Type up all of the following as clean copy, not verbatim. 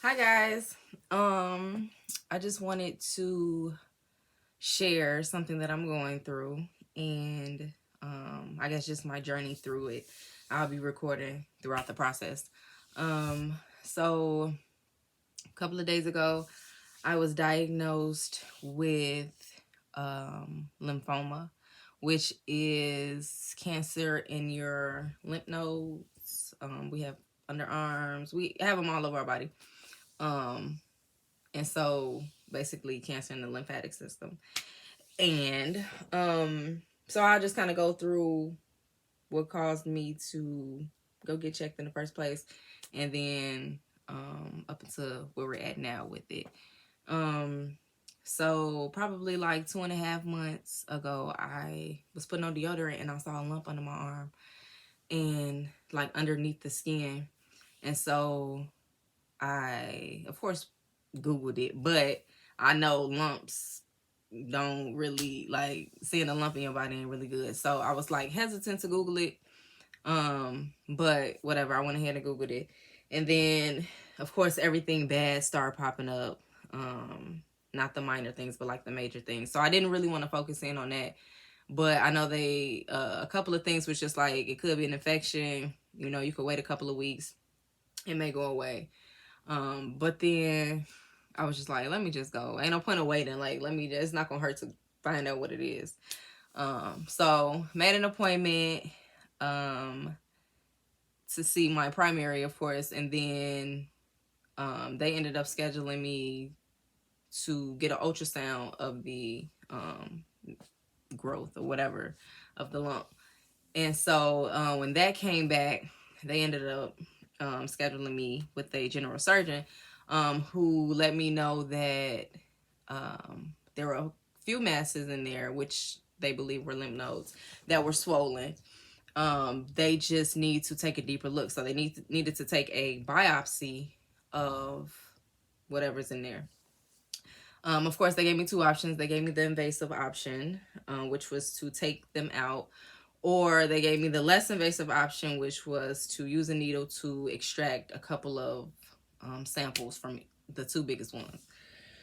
Hi guys. I just wanted to share something that I'm going through and I guess just my journey through it. I'll be recording throughout the process. So a couple of days ago, I was diagnosed with lymphoma, which is cancer in your lymph nodes. We have underarms. We have them all over our body. Um, and so basically cancer in the lymphatic system. And so I'll just kind of go through what caused me to go get checked in the first place, and then up until where we're at now with it. um so probably like 2.5 months ago, I was putting on deodorant and I saw a lump under my arm and like underneath the skin. And so I, of course, Googled it, but I know lumps don't really, like, seeing a lump in your body ain't really good. So I was like hesitant to Google it. But whatever, I went ahead and Googled it. And then, of course, everything bad started popping up. Not the minor things, but like the major things. So I didn't really want to focus in on that. But I know they, a couple of things was just like, it could be an infection. You know, you could wait a couple of weeks. It may go away. But then I was just like, let me just go. Ain't no point of waiting. Like, let me just, it's not gonna hurt to find out what it is. So made an appointment to see my primary, of course, and then they ended up scheduling me to get an ultrasound of the growth or whatever of the lump. And so when that came back, they ended up scheduling me with a general surgeon, who let me know that there were a few masses in there, which they believe were lymph nodes, that were swollen. They just need to take a deeper look. So they needed to take a biopsy of whatever's in there. Of course, they gave me two options. They gave me the invasive option, which was to take them out, or they gave me the less invasive option, which was to use a needle to extract a couple of samples from the two biggest ones.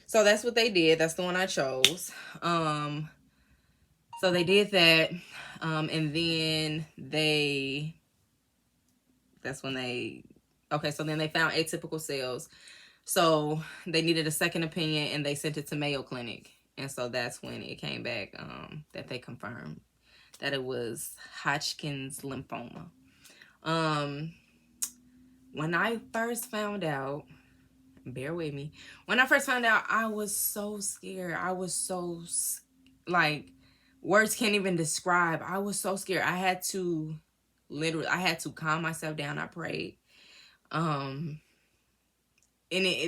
So that's what they did. That's the one I chose. So they did that, and then that's when they, okay, so then they found atypical cells. So they needed a second opinion and they sent it to Mayo Clinic. And so that's when it came back, that they confirmed that it was Hodgkins lymphoma. When I first found out, bear with me, when I first found out, I was so scared. I was so, like, words can't even describe. I was so scared. I had to calm myself down. I prayed. And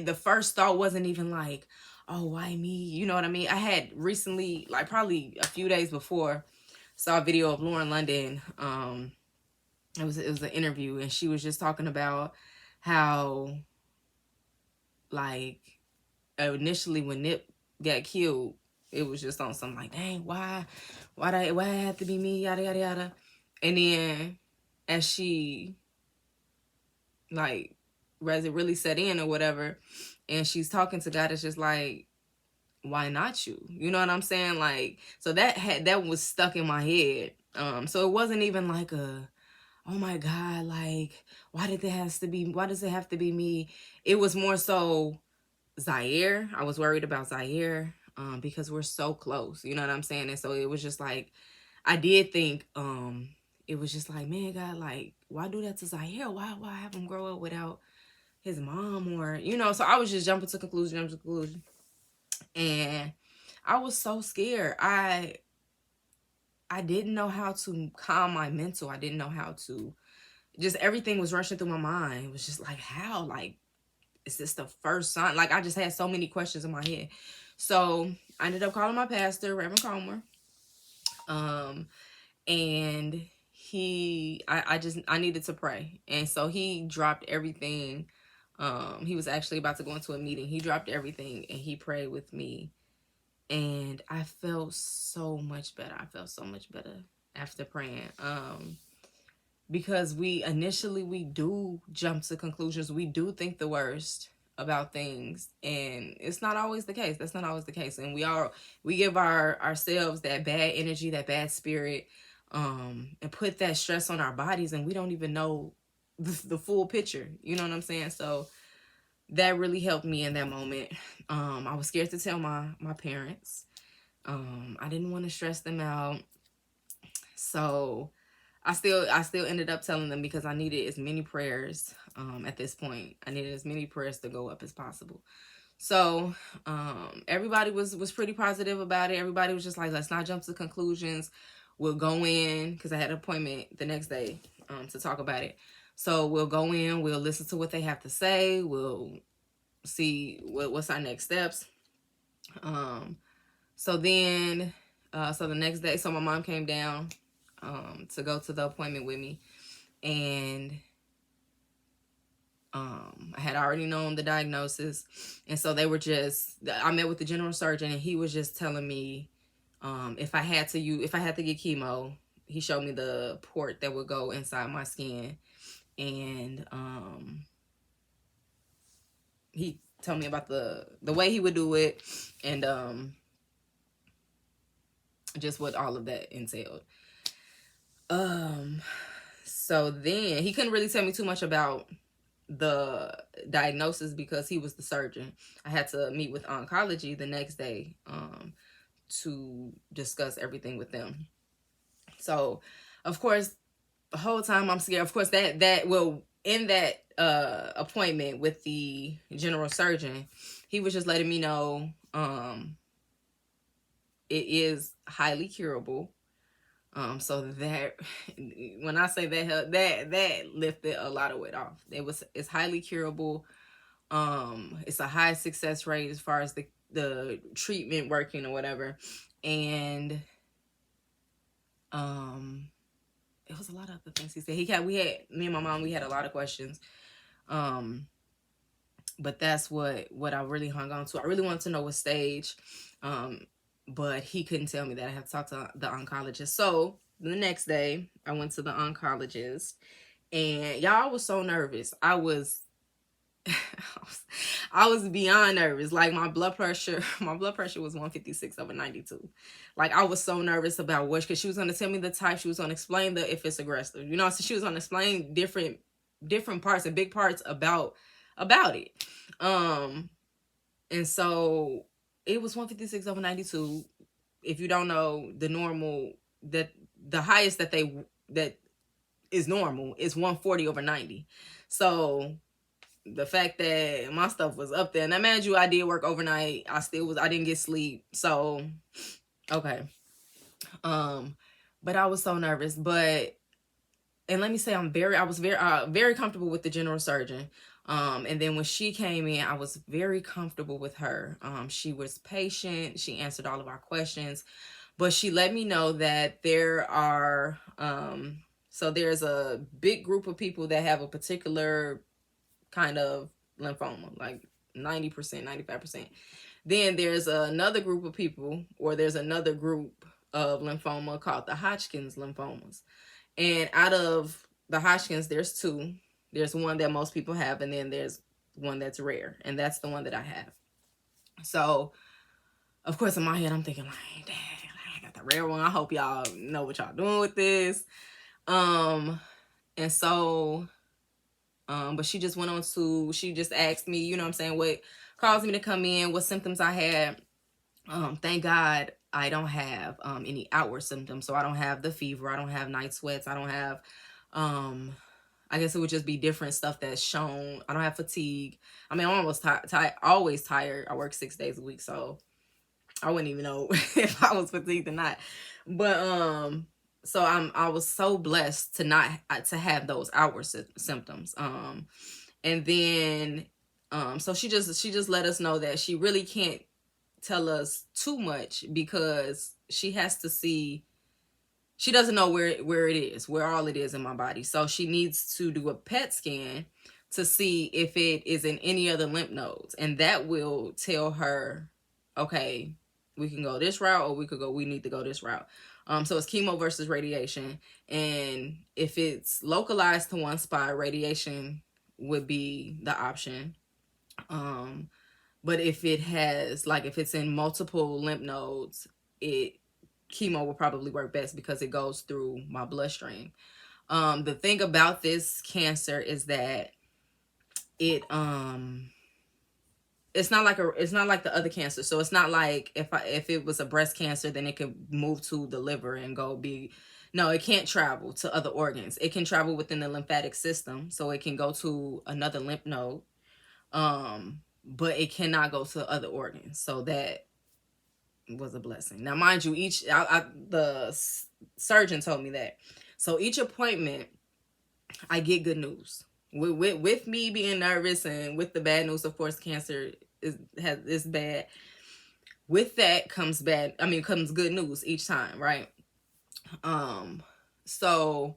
the first thought wasn't even like, oh, why me? You know what I mean? I had recently, like probably a few days before, saw a video of Lauren London. It was an interview, and she was just talking about how, like, initially when Nip got killed, it was just on something like, dang, why it have to be me, yada yada yada. And then as she, like, as it really set in or whatever, and she's talking to God, it's just like, why not you? You know what I'm saying? Like, so that was stuck in my head. So it wasn't even like a, oh my God, like, why does it have to be me? It was more so Zaire. I was worried about Zaire, because we're so close, you know what I'm saying? And so it was just like, I did think, it was just like, man, God, like, why do that to Zaire? Why have him grow up without his mom, or, you know? So I was just jumping to conclusion. And I was so scared. I didn't know how to calm my mental. I didn't know how to, just everything was rushing through my mind. It was just like, how? Like, is this the first sign? Like, I just had so many questions in my head. So I ended up calling my pastor, Reverend Comer. And I needed to pray. And so he dropped everything. He was actually about to go into a meeting. He dropped everything and he prayed with me. And I felt so much better. I felt so much better after praying. Because we do jump to conclusions. We do think the worst. about things, and it's not always the case. That's not always the case. And we give ourselves that bad energy, that bad spirit, and put that stress on our bodies, and we don't even know the full picture. You know what I'm saying? So that really helped me in that moment. I was scared to tell my parents. I didn't want to stress them out. So I still ended up telling them because I needed as many prayers at this point. I needed as many prayers to go up as possible. So everybody was pretty positive about it. Everybody was just like, let's not jump to conclusions. We'll go in, because I had an appointment the next day to talk about it. So we'll go in, we'll listen to what they have to say. We'll see what's our next steps. So then, so the next day, so my mom came down to go to the appointment with me, and I had already known the diagnosis, and so they were I met with the general surgeon, and he was just telling me if I had to get chemo. He showed me the port that would go inside my skin, and he told me about the way he would do it, and just what all of that entailed. So then he couldn't really tell me too much about the diagnosis because he was the surgeon. I had to meet with oncology the next day to discuss everything with them. So of course the whole time I'm scared. Of course in that appointment with the general surgeon, he was just letting me know it is highly curable. So that when I say that lifted a lot of weight off. It's highly curable. It's a high success rate as far as the treatment working or whatever. And it was a lot of other things he said. Me and my mom, we had a lot of questions. But that's what I really hung on to. I really wanted to know what stage. But he couldn't tell me that. I had to talk to the oncologist. So the next day I went to the oncologist, and y'all, I was so nervous. I was beyond nervous. Like my blood pressure was 156/92. Like I was so nervous about because she was going to tell me the type. She was going to explain if it's aggressive, so she was going to explain different parts and big parts about it. And so it was 156/92. If you don't know, the normal, that the highest that is normal is 140/90. So the fact that my stuff was up there, now mind you, I did work overnight. I didn't get sleep. So, okay. But I was so nervous. And let me say, I was very comfortable with the general surgeon. And then when she came in, I was very comfortable with her. She was patient. She answered all of our questions, but she let me know that there's a big group of people that have a particular kind of lymphoma, like 90%, 95%. Then there's another group of people, or there's another group of lymphoma called the Hodgkins lymphomas. And out of the Hodgkins, there's two. There's one that most people have, and then there's one that's rare, and that's the one that I have. So, of course, in my head, I'm thinking like, dang, I got the rare one. I hope y'all know what y'all doing with this. And so, but she just went on she just asked me, you know what I'm saying, what caused me to come in, what symptoms I had. Thank God I don't have any outward symptoms. So I don't have the fever. I don't have night sweats. I don't have, I guess it would just be different stuff that's shown. I don't have fatigue. I mean, I'm always tired. I work 6 days a week, so I wouldn't even know if I was fatigued or not. But so I was so blessed to have those outward symptoms. And then so she just let us know that she really can't tell us too much because she has to see. She doesn't know where all it is in my body. So she needs to do a PET scan to see if it is in any other lymph nodes. And that will tell her, okay, we can go this route, or we need to go this route. So it's chemo versus radiation. And if it's localized to one spot, radiation would be the option. But if it has, like, if it's in multiple lymph nodes, chemo will probably work best because it goes through my bloodstream. The thing about this cancer is that it it's not like the other cancer. So it's not like if it was a breast cancer, then it could move to the liver and go be. No, it can't travel to other organs. It can travel within the lymphatic system, so it can go to another lymph node. But it cannot go to other organs. So that was a blessing. Now, mind you, the surgeon told me that. So each appointment, I get good news. With me being nervous and with the bad news, of course, cancer is bad. With that comes comes good news each time, right? So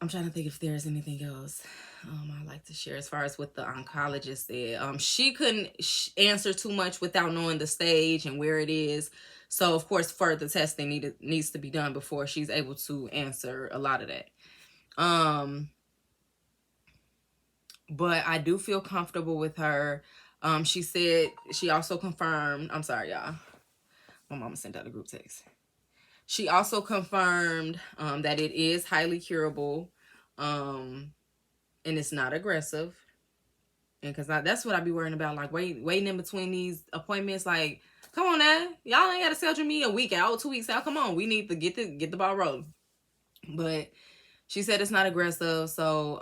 I'm trying to think if there's anything else I'd like to share as far as what the oncologist said. She couldn't answer too much without knowing the stage and where it is. So of course, further testing needs to be done before she's able to answer a lot of that. But I do feel comfortable with her. She said she also confirmed. I'm sorry, y'all. My mama sent out a group text. She also confirmed that it is highly curable, and it's not aggressive. And because that's what I be worrying about, like waiting in between these appointments. Like, come on now, y'all ain't got to schedule me a week out, 2 weeks out. Come on, we need to get the ball rolling. But she said it's not aggressive, so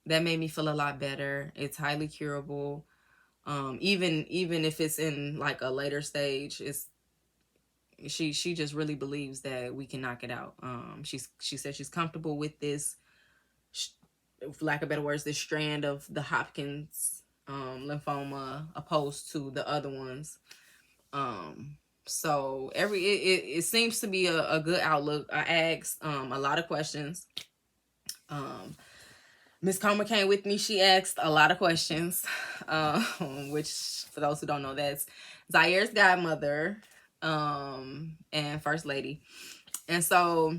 that made me feel a lot better. It's highly curable. Even if it's in like a later stage, she just really believes that we can knock it out. She said she's comfortable with this, for lack of better words, this strand of the Hodgkins lymphoma opposed to the other ones. So it seems to be a good outlook. I asked a lot of questions. Miss Comer came with me. She asked a lot of questions, which, for those who don't know, that's Zaire's godmother and first lady. And so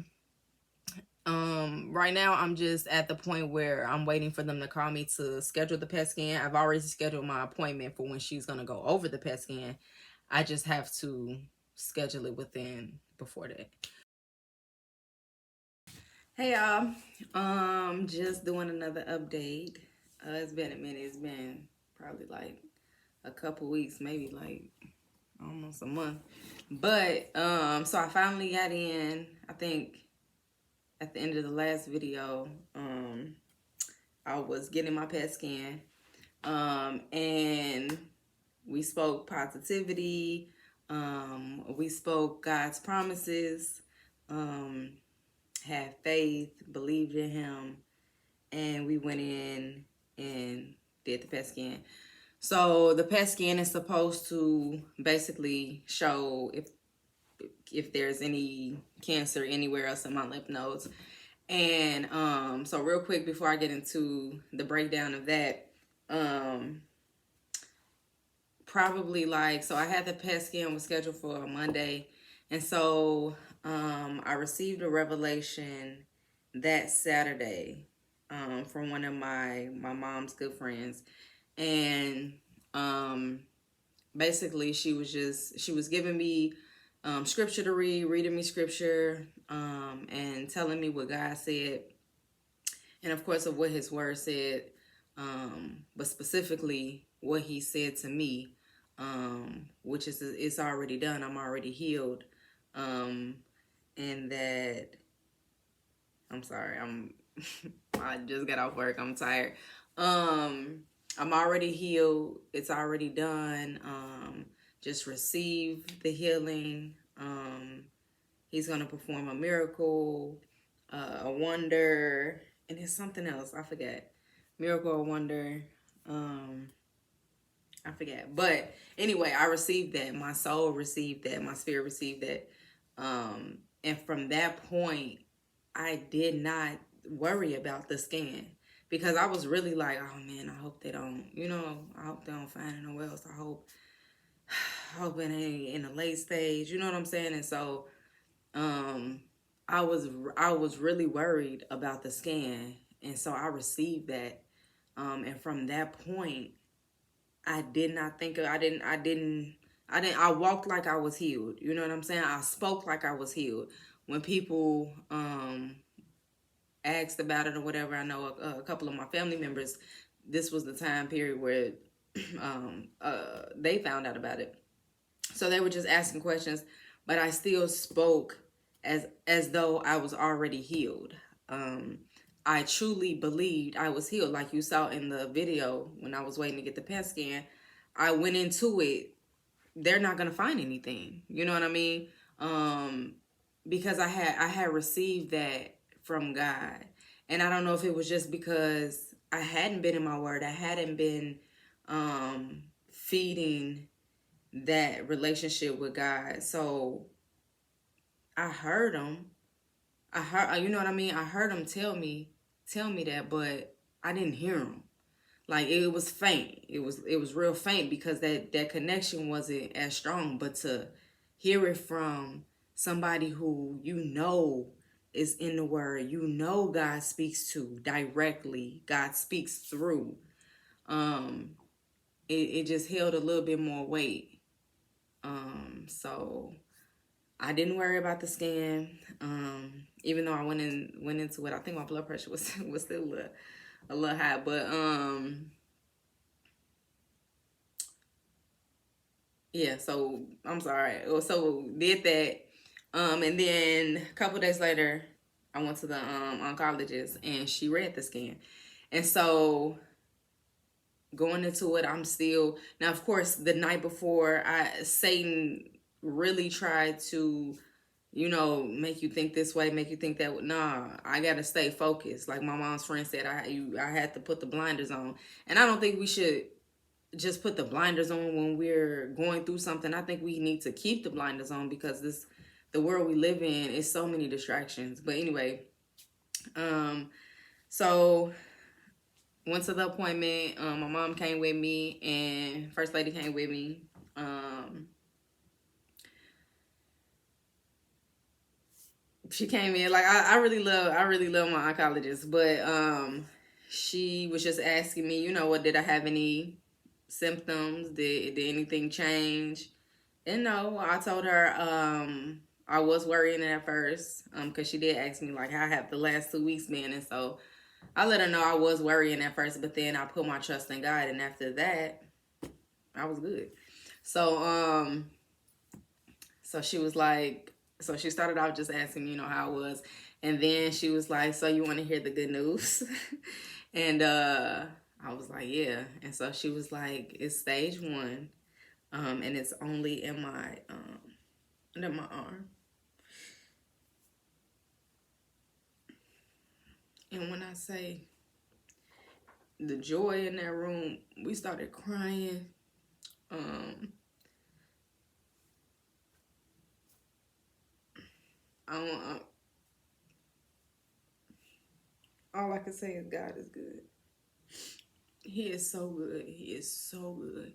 right now I'm just at the point where I'm waiting for them to call me to schedule the PET scan. I've already scheduled my appointment for when she's going to go over the PET scan. I just have to schedule it before that. Hey y'all, just doing another update. It's been a minute. It's been probably like a couple weeks, maybe like almost a month. But so I finally got in. I think at the end of the last video, I was getting my PET scan, and we spoke positivity. We spoke God's promises. Had faith, believed in him, and we went in and did the PET scan. So the PET scan is supposed to basically show if there's any cancer anywhere else in my lymph nodes. And so real quick before I get into the breakdown of that, probably like, so I had the PET scan was scheduled for a Monday, and so I received a revelation that Saturday from one of my mom's good friends. And basically she was giving me scripture to reading me scripture, and telling me what God said, and of course of what his word said, but specifically what he said to me, which is it's already done. I'm already healed. And that, I'm sorry, I just got off work. I'm tired. I'm already healed. It's already done. Just receive the healing. He's going to perform a miracle, a wonder, and it's something else. I forget. Miracle or wonder. I forget. But anyway, I received that. My soul received that. My spirit received that. And from that point, I did not worry about the scan, because I was really like, oh man, I hope they don't, I hope they don't find it nowhere else. I hope it ain't in a late stage, you know what I'm saying? And so, I was really worried about the scan. And so I received that. And from that point, I did not think of, I walked like I was healed. You know what I'm saying? I spoke like I was healed. When people asked about it or whatever, I know a couple of my family members, this was the time period where they found out about it. So they were just asking questions, but I still spoke as though I was already healed. I truly believed I was healed. Like you saw in the video when I was waiting to get the PET scan, I went into it. They're not gonna find anything. You know what I mean? Because I had received that from God, and I don't know if it was just because I hadn't been in my word. I hadn't been feeding that relationship with God. So I heard him. You know what I mean? I heard him tell me that, but I didn't hear him. Like it was faint. It was real faint because that connection wasn't as strong. But to hear it from somebody who is in the word, God speaks to directly, God speaks through. It just held a little bit more weight. So I didn't worry about the scan. Even though I went into it, I think my blood pressure was still a little high, but yeah. So I'm sorry. So did that, and then a couple days later, I went to the oncologist, and she read the scan, and so going into it, I'm still now. Of course, the night before, Satan really tried to, make you think this way, make you think that way. Nah, I gotta stay focused. Like my mom's friend said, I had to put the blinders on, and I don't think we should just put the blinders on when we're going through something. I think we need to keep the blinders on because the world we live in is so many distractions. But anyway, so went to the appointment. My mom came with me, and First Lady came with me. She came in like I really love my oncologist, but she was just asking me, what did I have any symptoms? Did anything change? And no, I told her I was worrying at first because she did ask me like how have the last 2 weeks been, and so I let her know I was worrying at first, but then I put my trust in God, and after that, I was good. So so she was like, so she started off just asking me, how I was, and then she was like, so you want to hear the good news? And I was like, yeah. And so she was like, it's stage 1, and it's only in my under my arm. And when I say the joy in that room, we started crying. All I can say is God is good. He is so good. He is so good.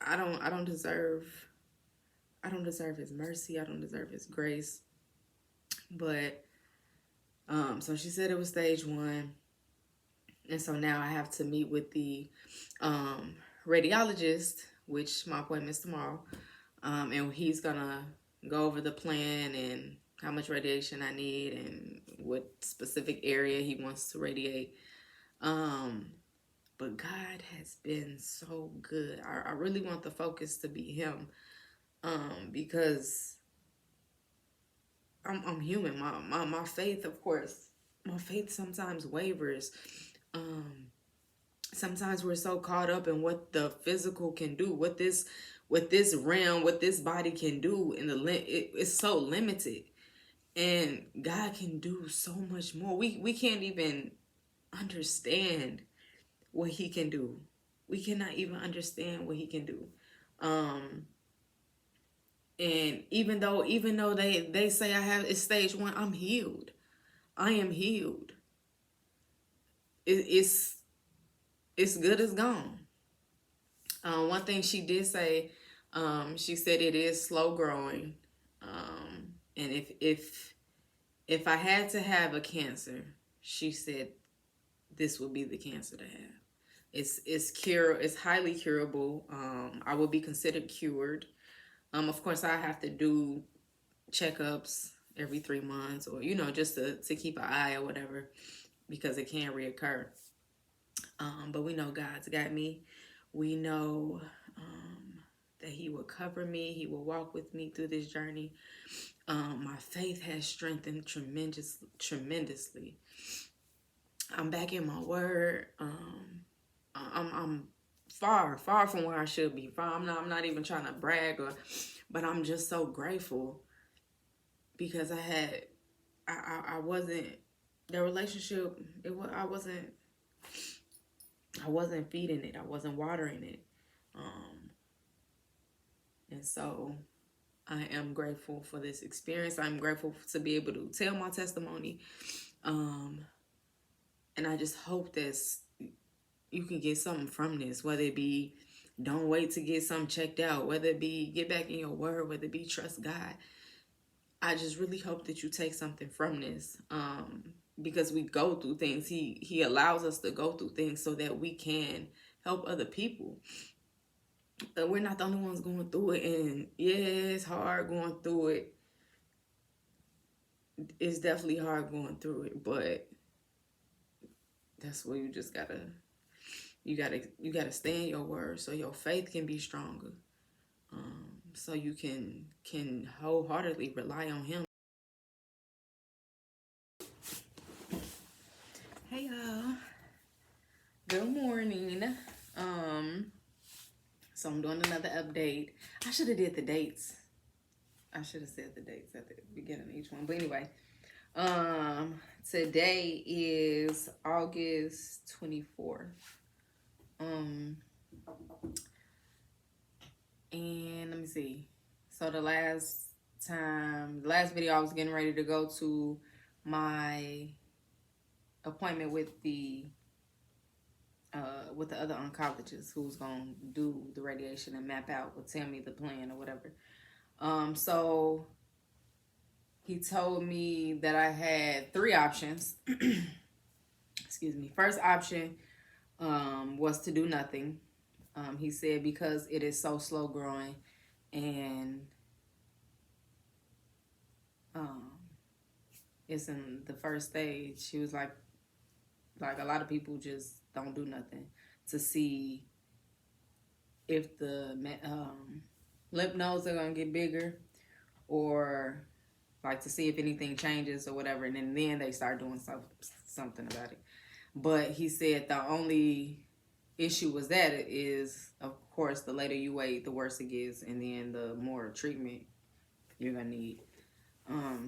I don't deserve his mercy. I don't deserve his grace. But so she said it was stage 1. And so now I have to meet with the radiologist, which my appointment is tomorrow. And he's gonna go over the plan and how much radiation I need and what specific area he wants to radiate. But God has been so good. I really want the focus to be him, because I'm human. My faith, of course, my faith sometimes wavers. Sometimes we're so caught up in what the physical can do, what this realm, what this body can do, and it's so limited. And God can do so much more. We can't even understand what he can do. We cannot even understand what he can do. And even though they say it's stage 1, I'm healed. I am healed. It's good as gone. One thing she did say, she said it is slow growing. And if if I had to have a cancer, she said this would be the cancer to have. It's highly curable. I will be considered cured. Of course, I have to do checkups every 3 months, or just to keep an eye or whatever, because it can reoccur. But we know God's got me. We know that He will cover me. He will walk with me through this journey. My faith has strengthened tremendously. I'm back in my word. I'm far from where I should be. I'm not even trying to brag, but I'm just so grateful, because I wasn't, the relationship, I wasn't feeding it. I wasn't watering it. And so I am grateful for this experience. I'm grateful to be able to tell my testimony. And I just hope that you can get something from this, whether it be don't wait to get something checked out, whether it be get back in your word, whether it be trust God. I just really hope that you take something from this, because we go through things. He allows us to go through things so that we can help other people. But we're not the only ones going through it. And yeah, it's hard going through it. It's definitely hard going through it, but that's where you just gotta stay in your word so your faith can be stronger. So you can wholeheartedly rely on Him. Hey y'all. Good morning. So I'm doing another update. I should have did the dates. I should have said the dates at the beginning of each one. But anyway, today is August 24th. And let me see. So the last video, I was getting ready to go to my appointment with the other oncologist who's gonna do the radiation and map out or tell me the plan or whatever. So he told me that I had 3 options. Excuse me. First option was to do nothing. He said because it is so slow growing and it's in the first stage. He was like a lot of people just don't do nothing to see if the lymph nodes are going to get bigger, or like to see if anything changes or whatever, and then they start doing something about it. But he said the only issue was that it is, of course, the later you wait, the worse it gets, and then the more treatment you're going to need.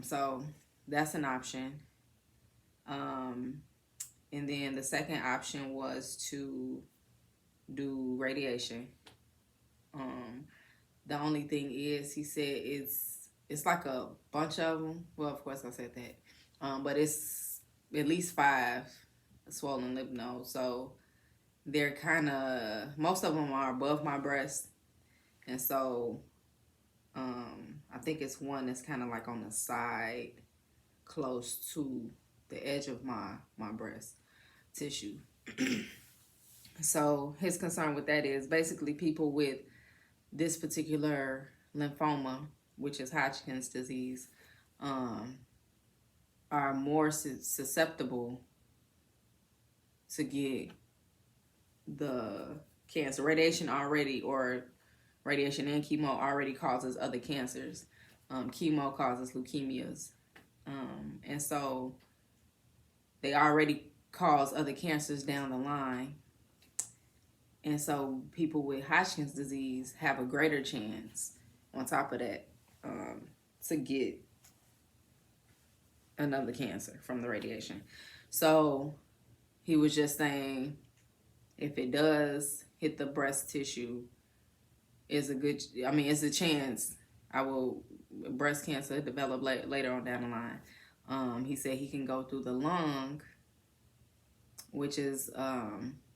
So that's an option. And then the second option was to do radiation. The only thing is, he said it's like a bunch of them. Well, of course I said that. But it's at least 5 swollen lymph nodes. So they're kind of, most of them are above my breast. And so I think it's one that's kind of like on the side, close to the edge of my breast tissue. So his concern with that is basically people with this particular lymphoma, which is Hodgkin's disease, are more susceptible to get the cancer. Radiation and chemo already causes other cancers. Chemo causes leukemias. And so they already cause other cancers down the line. And so people with Hodgkin's disease have a greater chance, on top of that, to get another cancer from the radiation. So he was just saying, if it does hit the breast tissue, it's a chance breast cancer develop later on down the line. He said he can go through the lung, which is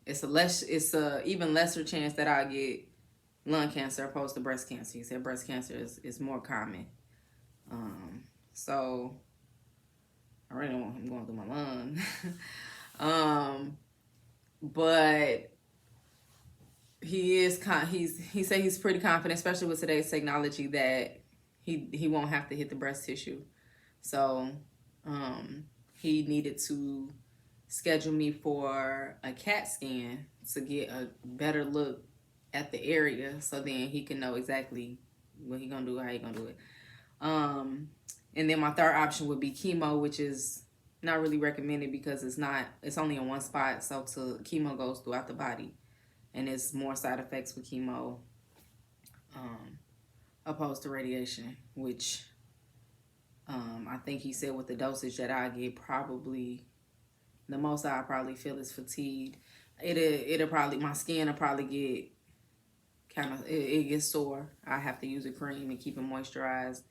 it's a even lesser chance that I get lung cancer opposed to breast cancer. He said breast cancer is more common. So I really don't want him going through my lung. But he said he's pretty confident, especially with today's technology, that he won't have to hit the breast tissue. So he needed to schedule me for a CAT scan to get a better look at the area, so then he can know exactly what he gonna do, how he gonna do it. And then my third option would be chemo, which is not really recommended because it's only in one spot. So chemo goes throughout the body, and it's more side effects with chemo opposed to radiation, which I think he said with the dosage that I get, probably the most I'll probably feel is fatigued. It'll probably, my skin will probably get it gets sore. I have to use a cream and keep it moisturized.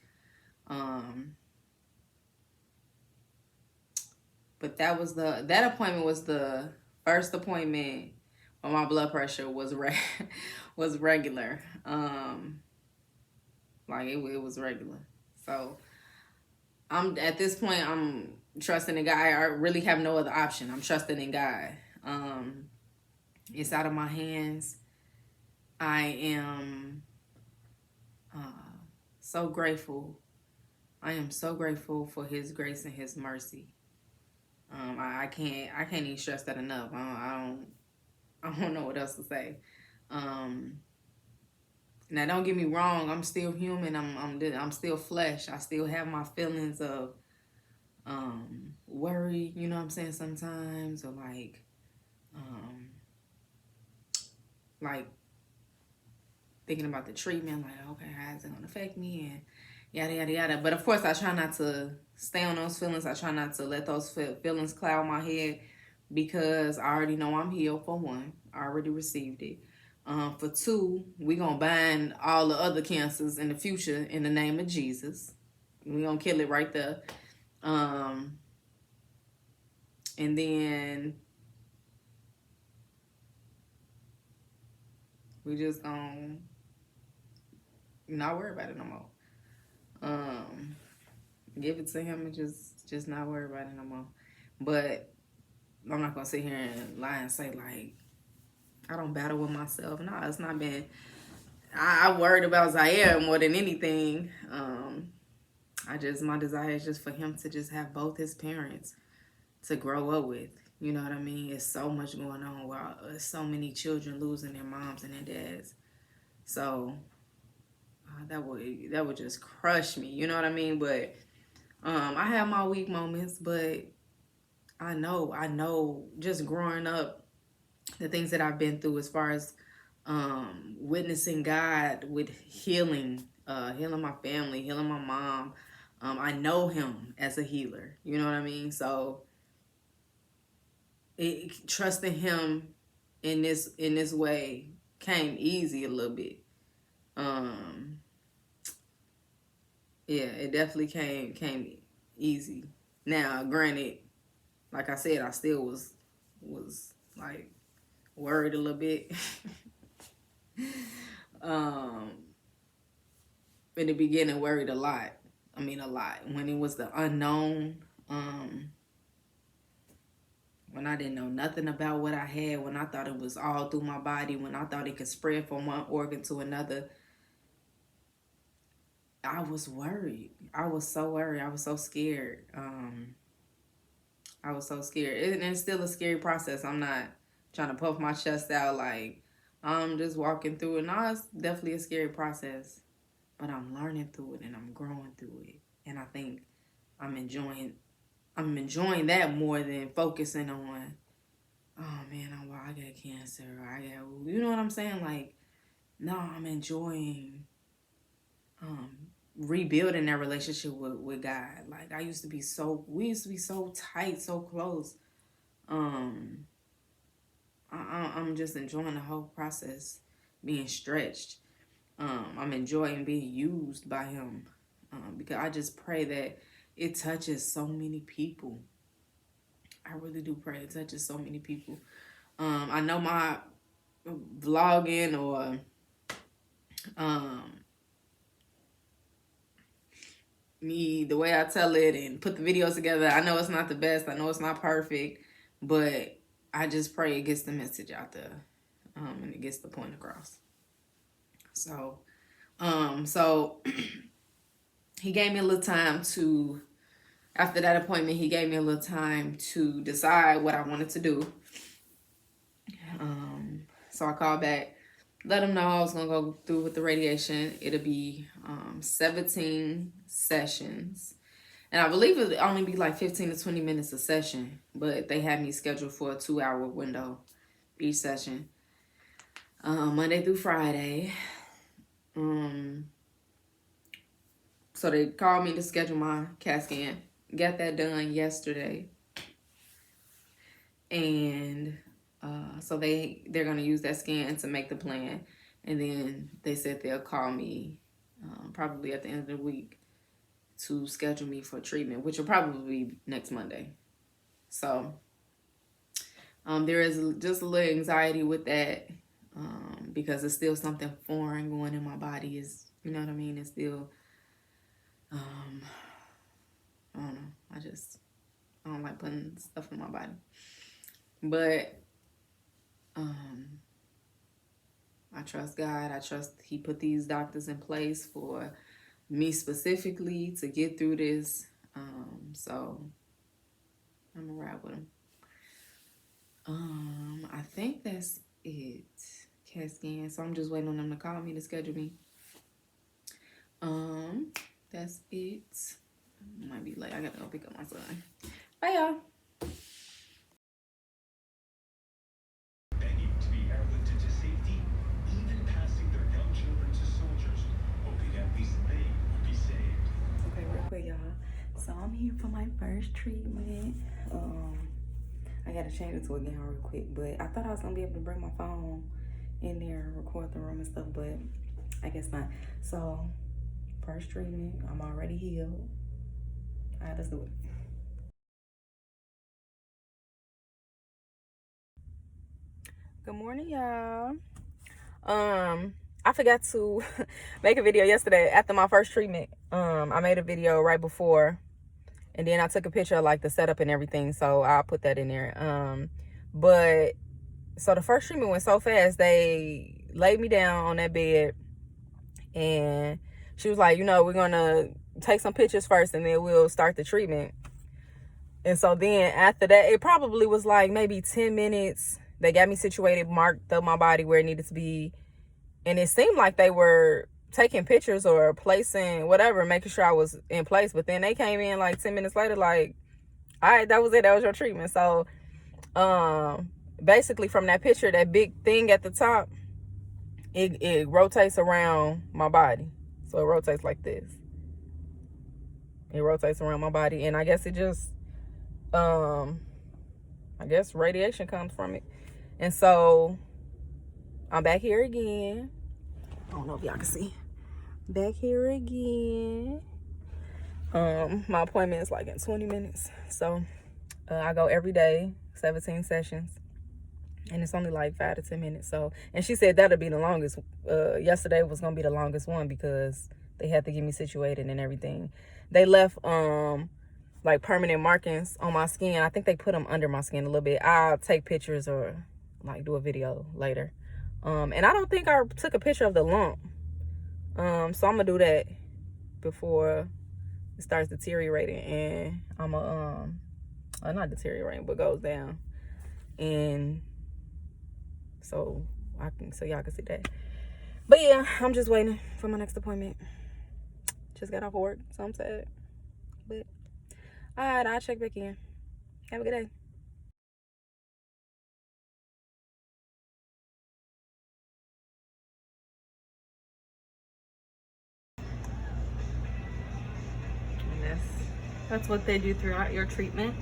But that appointment was the first appointment when my blood pressure was was regular. Like it was regular. So at this point I'm trusting in God. I really have no other option. I'm trusting in God. It's out of my hands. I am so grateful. I am so grateful for His grace and His mercy. I can't even stress that enough. I don't know what else to say. Now don't get me wrong, I'm still human. I'm still flesh. I still have my feelings of worry, you know what I'm saying, sometimes, or like thinking about the treatment, like, okay, how is it gonna affect me, and yada yada yada. But of course I try not to stay on those feelings. I try not to let those feelings cloud my head, because I already know I'm healed. For one, I already received it. For two, we gonna bind all the other cancers in the future in the name of Jesus. We gonna kill it right there. And then we just gonna not worry about it no more. Give it to Him and just not worry about it no more. But I'm not gonna sit here and lie and say like I don't battle with myself. No, it's not been. I worried about Zaire more than anything. My desire is just for him to just have both his parents to grow up with. You know what I mean? It's so much going on. Wow, there's so many children losing their moms and their dads. So that would just crush me. You know what I mean? But I have my weak moments, but I know just growing up, the things that I've been through as far as witnessing God with healing my family, healing my mom. I know Him as a healer. You know what I mean? So trusting Him in this way came easy a little bit. Yeah, it definitely came easy. Now, granted, like I said, I still was like worried a little bit. In the beginning, worried a lot. I mean, a lot. When it was the unknown, when I didn't know nothing about what I had, when I thought it was all through my body, when I thought it could spread from one organ to another, I was worried. I was so worried. I was so scared. I was so scared. And it's still a scary process. I'm not trying to puff my chest out like I'm just walking through it. No, it's definitely a scary process. But I'm learning through it and I'm growing through it. And I think I'm enjoying that more than focusing on, oh man, I got cancer. You know what I'm saying? Like, no, I'm enjoying rebuilding that relationship with God. Like we used to be so tight, so close. I'm just enjoying the whole process, being stretched. I'm enjoying being used by Him, because I just pray that it touches so many people. I really do pray it touches so many people. I know my vlogging or me the way I tell it and put the videos together. I know it's not the best. I know it's not perfect, but I just pray it gets the message out there, and it gets the point across. So, he gave me a little time to, after that appointment, he gave me a little time to decide what I wanted to do. So I called back, let him know I was going to go through with the radiation. It'll be 17 sessions. And I believe it'll only be like 15 to 20 minutes a session. But they had me scheduled for a 2-hour window each session. Monday through Friday. So they called me to schedule my CAT scan. Got that done yesterday. And so they're going to use that scan to make the plan. And then they said they'll call me probably at the end of the week to schedule me for treatment, which will probably be next Monday. So there is just a little anxiety with that because it's still something foreign going in my body. Is, you know what I mean? It's still, I don't know. I don't like putting stuff in my body. But I trust God. I trust He put these doctors in place for me specifically to get through this. So I'm gonna ride with Him. I think that's it. CAT scan. So I'm just waiting on them to call me to schedule me. That's it. Might be late. I gotta go pick up my son. Bye, y'all. Y'all, so I'm here for my first treatment. I gotta change it to a gown real quick, but I thought I was gonna be able to bring my phone in there, record the room and stuff, but I guess not. So first treatment, I'm already healed. All right, let's do it. Good morning, y'all. I forgot to make a video yesterday after my first treatment. I made a video right before, and then I took a picture of like the setup and everything, so I'll put that in there. But so the first treatment went so fast. They laid me down on that bed, and she was like, we're gonna take some pictures first, and then we'll start the treatment. And so then after that, it probably was like maybe 10 minutes. They got me situated, marked up my body where it needed to be. And it seemed like they were taking pictures or placing whatever, making sure I was in place. But then they came in like 10 minutes later, like, all right, that was it. That was your treatment. So basically from that picture, that big thing at the top, it rotates around my body. So it rotates like this. It rotates around my body. And I guess it just, I guess radiation comes from it. And so I'm back here again. I don't know if y'all can see. Back here again. My appointment is like in 20 minutes. So I go every day, 17 sessions. And it's only like 5 to 10 minutes. So, and she said that'll be the longest. Yesterday was gonna be the longest one because they had to get me situated and everything. They left like permanent markings on my skin. I think they put them under my skin a little bit. I'll take pictures or like do a video later. And I don't think I took a picture of the lump. So I'm gonna do that before it starts deteriorating, and I'm not deteriorating, but goes down. And so y'all can see that. But yeah, I'm just waiting for my next appointment. Just got off work, so I'm sad. But all right, I'll check back in. Have a good day. That's what they do throughout your treatment.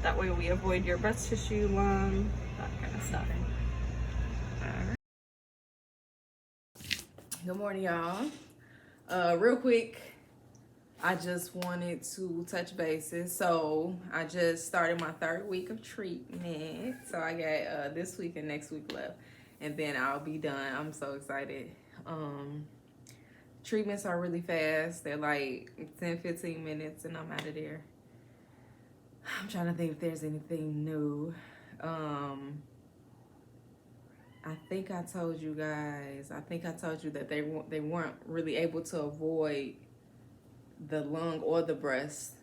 That way we avoid your breast tissue, lung, that kind of stuff. All right. Good morning, y'all. Real quick, I just wanted to touch bases. So I just started my 3rd week of treatment. So I got this week and next week left, and then I'll be done. I'm so excited. Treatments are really fast. They're like 10-15 minutes and I'm out of there. I'm trying to think if there's anything new. I think I told you guys, that they weren't really able to avoid the lung or the breast.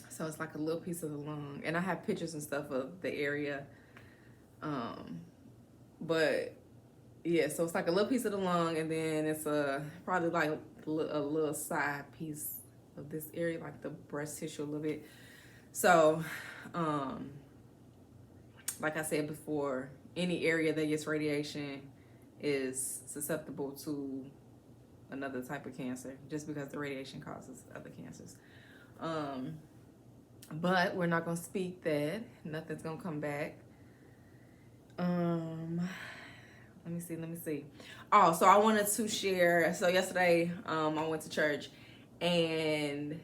So it's like a little piece of the lung. And I have pictures and stuff of the area. But yeah, so it's like a little piece of the lung, and then it's probably like a little side piece of this area, like the breast tissue a little bit. So, like I said before, any area that gets radiation is susceptible to another type of cancer, just because the radiation causes other cancers. But we're not gonna speak that. Nothing's gonna come back. Let me see. Oh, so I wanted to share. So yesterday, I went to church and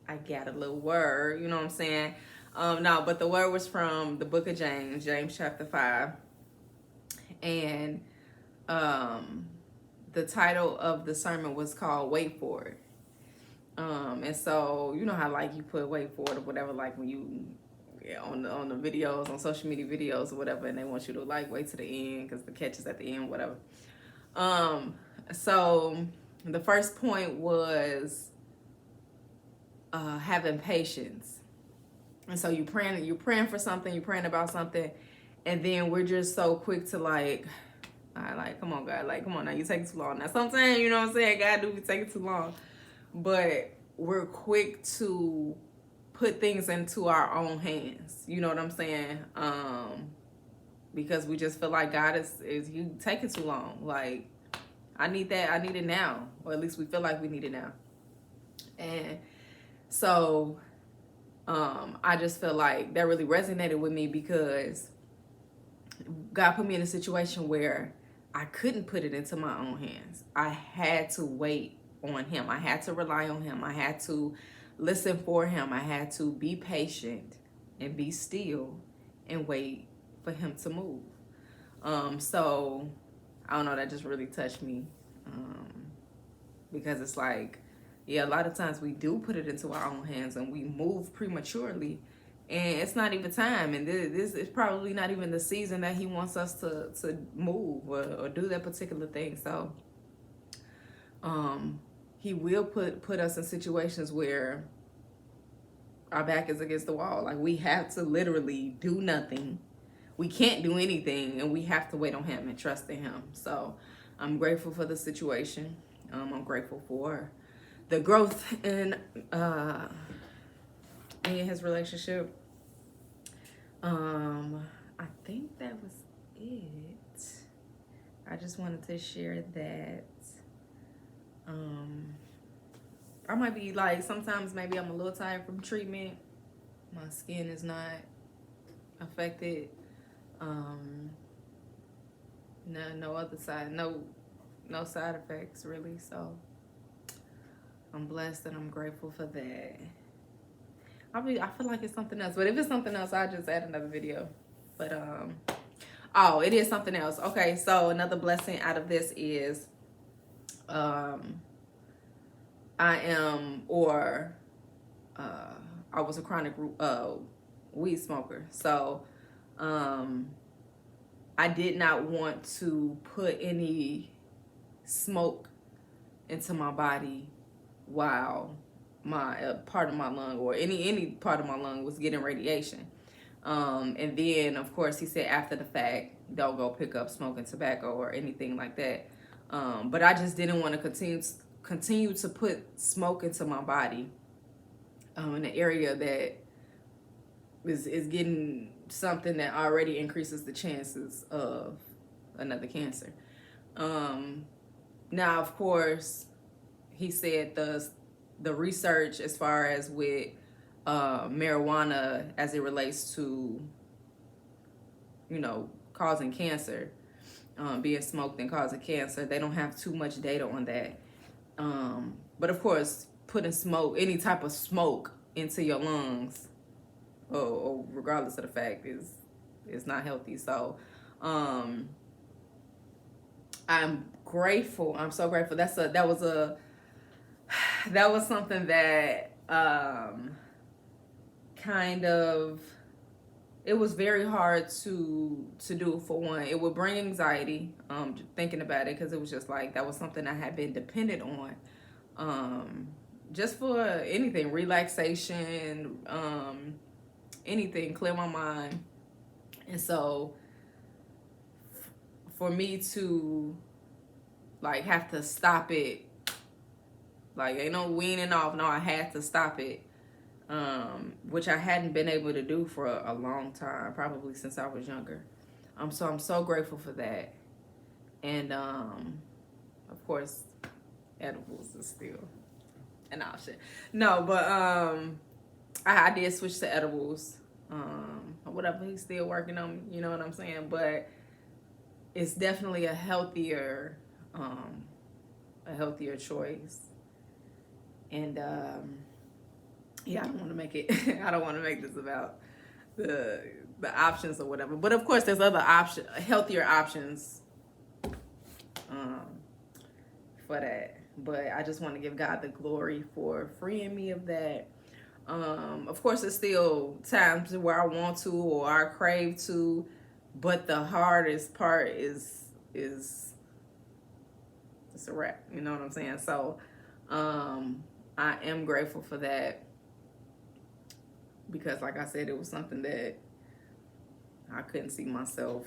I got a little word, you know what I'm saying? No, but the word was from the book of James chapter 5. And the title of the sermon was called Wait For It. And so, you know how like you put wait for it or whatever, like when you on the videos, on social media videos or whatever, and they want you to like wait to the end because the catch is at the end, whatever. So the first point was having patience. And so you're praying for something, you're praying about something, and then we're just so quick to like, come on, God, like, come on now, you taking too long. Now sometimes, you know what I'm saying, God do be taking too long. But we're quick to put things into our own hands. You know what I'm saying? Because we just feel like God is you taking too long. Like, I need that. I need it now. Or at least we feel like we need it now. And so I just feel like that really resonated with me because God put me in a situation where I couldn't put it into my own hands. I had to wait on him. I had to rely on him. I had to listen for him. I had to be patient and be still and wait for him to move. So I don't know, that just really touched me. Because it's like, yeah, a lot of times we do put it into our own hands and we move prematurely and it's not even time. And this is probably not even the season that he wants us to move or do that particular thing. So, he will put us in situations where our back is against the wall. Like we have to literally do nothing. We can't do anything, and we have to wait on him and trust in him. So I'm grateful for the situation. I'm grateful for the growth in his relationship. I think that was it. I just wanted to share that. I might be like, sometimes maybe I'm a little tired from treatment. My skin is not affected. No other side, no side effects really. So I'm blessed and I'm grateful for that. I feel like it's something else, but if it's something else, I'll just add another video. But oh, it is something else. Okay, so another blessing out of this is I was a chronic weed smoker. So I did not want to put any smoke into my body while my part of my lung or any part of my lung was getting radiation. And then, of course, he said after the fact, don't go pick up smoking tobacco or anything like that. But I just didn't want to continue to put smoke into my body in an area that is getting something that already increases the chances of another cancer. Now, of course, he said the research as far as with marijuana as it relates to, you know, causing cancer, being smoked and causing cancer, they don't have too much data on that. But of course, putting smoke, any type of smoke into your lungs, or regardless of the fact, is not healthy. So I'm grateful. I'm so grateful. That was something that kind of, it was very hard to do. For one, it would bring anxiety thinking about it, because it was just like that was something I had been dependent on, just for anything, relaxation, anything, clear my mind. And so for me to like have to stop it, like ain't no weaning off, no, I had to stop it, which I hadn't been able to do for a long time, probably since I was younger. So I'm so grateful for that. And of course, edibles is still an option. No, but I did switch to edibles. Or whatever, he's still working on me, you know what I'm saying? But it's definitely a healthier choice. And yeah, I don't want to make it I don't want to make this about the options or whatever. But of course there's other healthier options for that. But I just want to give God the glory for freeing me of that. Of course, there's still times where I want to or I crave to, but the hardest part is it's a wrap. You know what I'm saying? So I am grateful for that, because like I said, it was something that I couldn't see myself.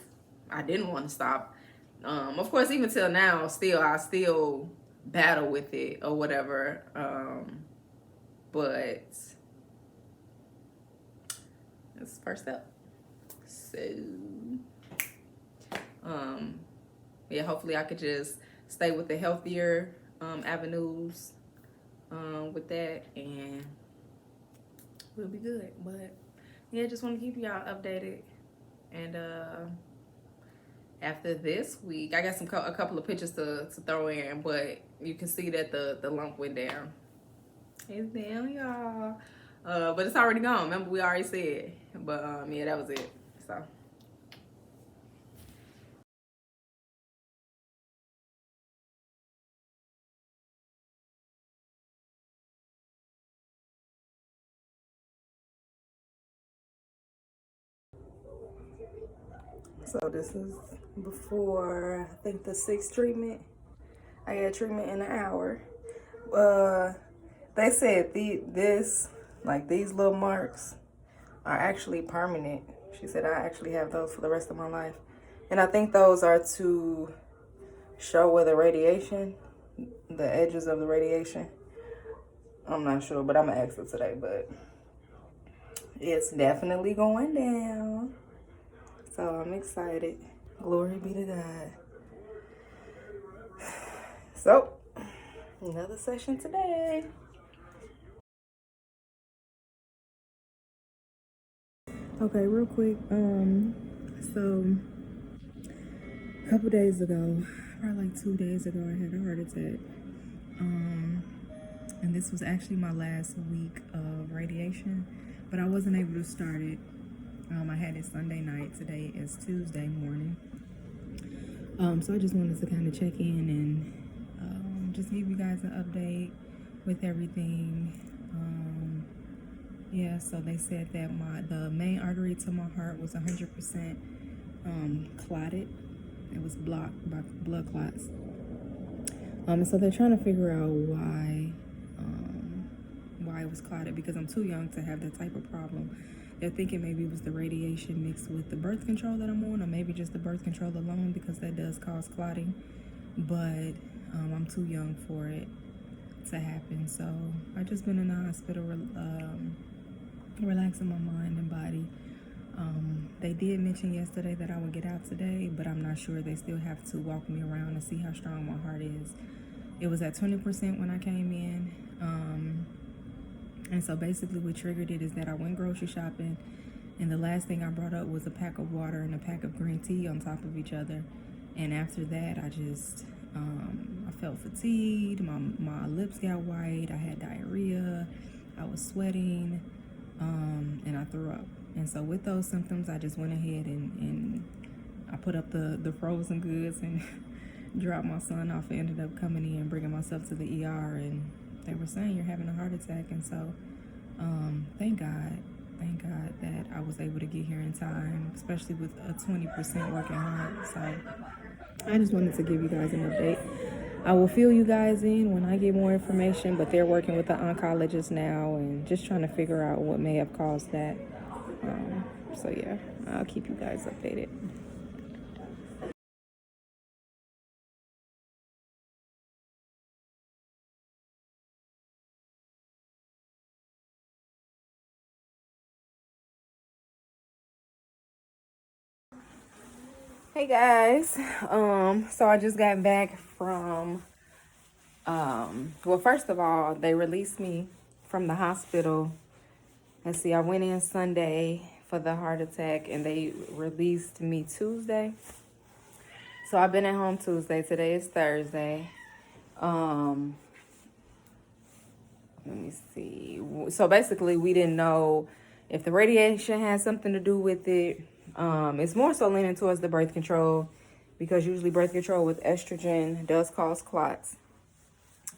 I didn't want to stop. Of course, even till now, I still battle with it or whatever. But it's the first step. So, yeah, hopefully I could just stay with the healthier avenues with that, and we'll be good. But yeah, just want to keep y'all updated. And after this week, I got a couple of pictures to throw in, but you can see that the lump went down. It's down, y'all. But it's already gone. Remember, we already said. But yeah, that was it. So. So this is before, I think, the 6th treatment. I had treatment in an hour. They said these little marks are actually permanent. She said I actually have those for the rest of my life. And I think those are to show where the edges of the radiation. I'm not sure, but I'm going to ask her today. But it's definitely going down. So I'm excited. Glory be to God. So, another session today. Okay, real quick. So a couple days ago, probably like 2 days ago, I had a heart attack. And this was actually my last week of radiation, but I wasn't able to start it. I had it Sunday night. Today is Tuesday morning. So I just wanted to kind of check in and just give you guys an update with everything. Yeah, so they said that the main artery to my heart was 100% clotted. It was blocked by blood clots. So they're trying to figure out why it was clotted, because I'm too young to have that type of problem. They're thinking maybe it was the radiation mixed with the birth control that I'm on, or maybe just the birth control alone, because that does cause clotting. But I'm too young for it to happen. So I've just been in the hospital relaxing my mind and body. They did mention yesterday that I would get out today, but I'm not sure. They still have to walk me around and see how strong my heart is. It was at 20% when I came in. And so basically what triggered it is that I went grocery shopping, and the last thing I brought up was a pack of water and a pack of green tea on top of each other. And after that, I just, I felt fatigued. My lips got white. I had diarrhea. I was sweating, and I threw up. And so with those symptoms, I just went ahead and I put up the frozen goods and dropped my son off and ended up coming in, bringing myself to the ER, and they were saying you're having a heart attack. And so thank God that I was able to get here in time, especially with a 20% working heart. So I just wanted to give you guys an update. I will fill you guys in when I get more information, but they're working with the oncologist now and just trying to figure out what may have caused that. So yeah, I'll keep you guys updated. Hey guys, so I just got back from, well, first of all, they released me from the hospital. Let's see, I went in Sunday for the heart attack and they released me Tuesday. So I've been at home Tuesday. Today is Thursday. Let me see. So basically, we didn't know if the radiation had something to do with it. It's more so leaning towards the birth control because usually birth control with estrogen does cause clots.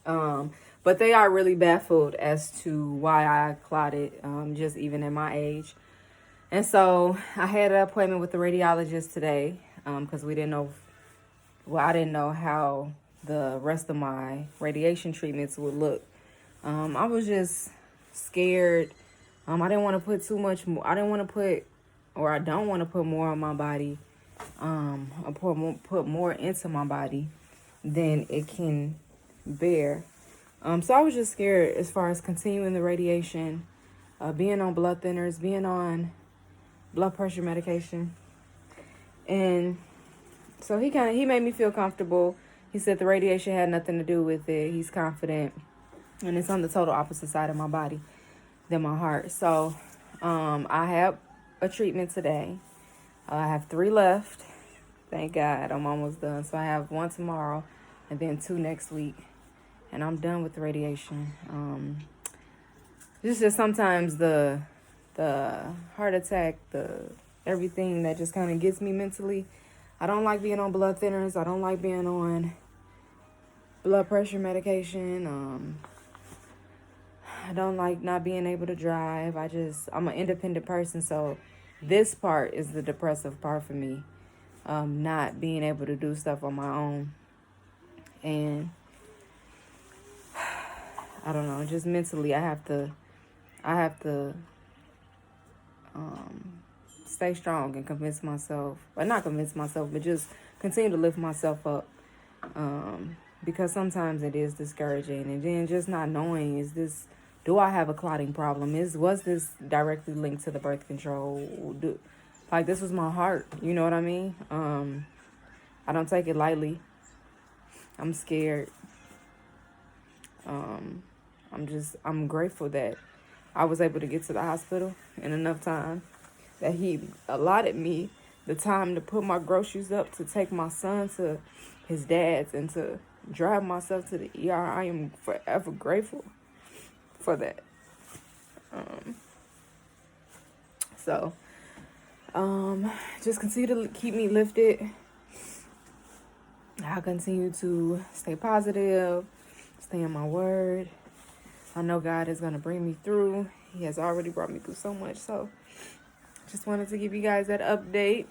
But they are really baffled as to why I clotted, just even at my age. And so I had an appointment with the radiologist today because we didn't know, well, I didn't know how the rest of my radiation treatments would look. I was just scared. I didn't want to put too much more. I don't want to put more on my body. Or put more into my body than it can bear. So I was just scared as far as continuing the radiation, being on blood thinners, being on blood pressure medication. And so he made me feel comfortable. He said the radiation had nothing to do with it. He's confident. And it's on the total opposite side of my body than my heart. So I have a treatment today. I have 3 left. Thank God, I'm almost done. So I have 1 tomorrow and then 2 next week. And I'm done with the radiation. Just sometimes the heart attack, everything that just kind of gets me mentally. I don't like being on blood thinners. I don't like being on blood pressure medication. I don't like not being able to drive. I'm an independent person, so this part is the depressive part for me. Not being able to do stuff on my own. And I don't know, just mentally I have to stay strong and convince myself, or not convince myself, but just continue to lift myself up. Because sometimes it is discouraging. And then just not knowing, do I have a clotting problem? Was this directly linked to the birth control? This was my heart, you know what I mean? I don't take it lightly. I'm scared. I'm grateful that I was able to get to the hospital in enough time, that he allotted me the time to put my groceries up, to take my son to his dad's, and to drive myself to the ER. I am forever grateful for that. Just continue to keep me lifted. I'll continue to stay positive, stay in my word. I know God is going to bring me through. He has already brought me through so much. So just wanted to give you guys that update.